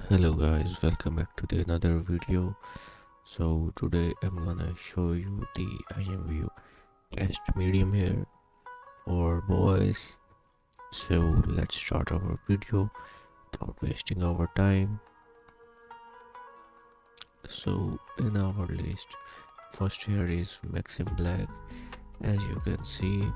Hello guys, welcome back to the another video. So today I'm gonna show you the Imvu best medium hair for boys. So let's start our video without wasting our time. So in our list, first hair is Maxim Black. As you can see,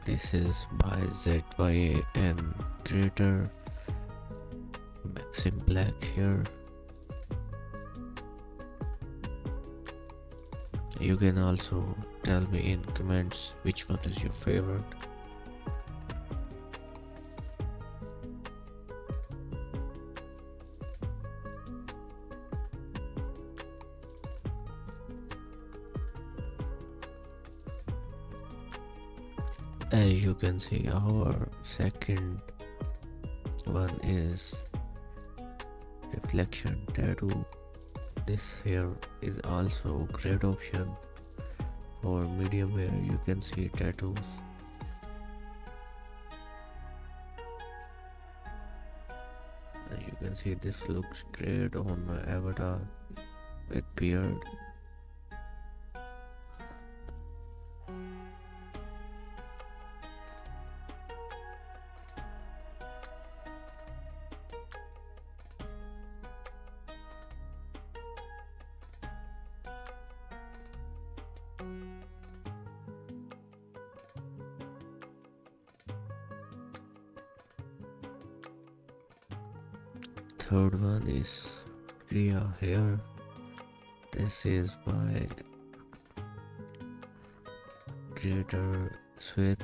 this is by ZYA and creator Maxim Black here. You can also tell me in comments which one is your favorite. As you can see, our second one is reflection tattoo. This hair is also a great option for medium hair. You can see tattoos. As you can see, this looks great on my avatar with beard. Third one is Kriya hair. This is by creator Sweet.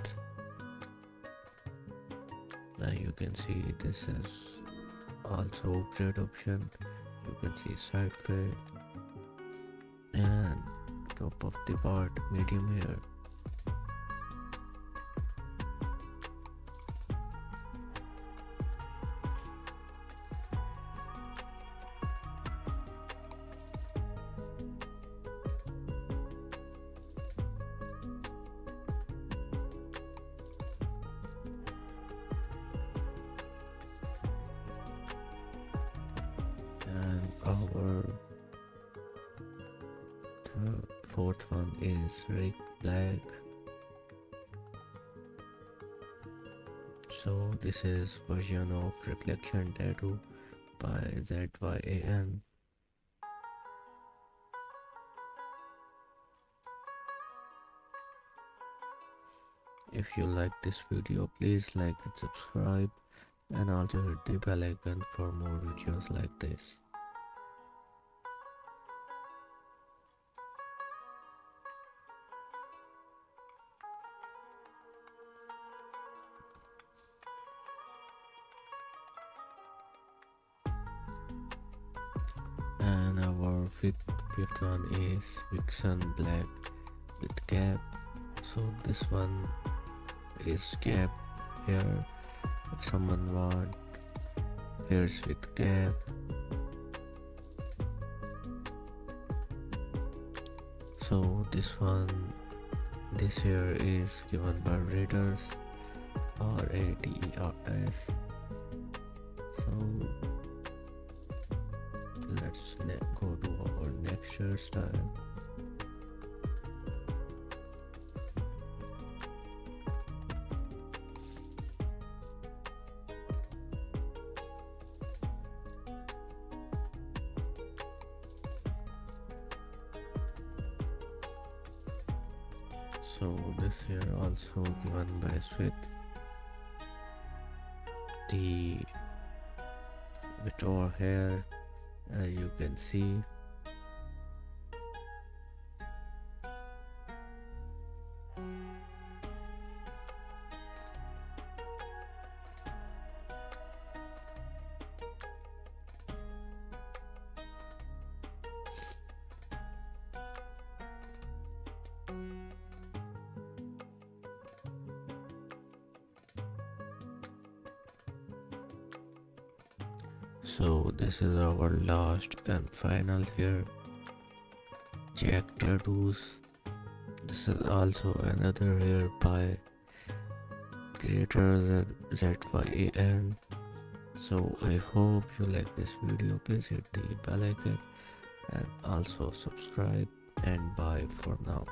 Now you can see this is also a great option. You can see side fade and top of the part medium hair. And our fourth one is Rick Black. So this is version of reflection tattoo by ZYAN. If you like this video, please like and subscribe, and also hit the bell icon for more videos like this. And our fifth one is Vixen Black with cap. So this one is cap here. If someone want hairs with cap, so this hair is given by Raiders RADERS. So let's go to our next hairstyle. So this hair also given by Sweet. The with our hair, you can see. So this is our last and final hair, Jack tattoos. This is also another hair by creator ZYAN. So I hope you like this video. Please hit the bell icon and also subscribe, and bye for now.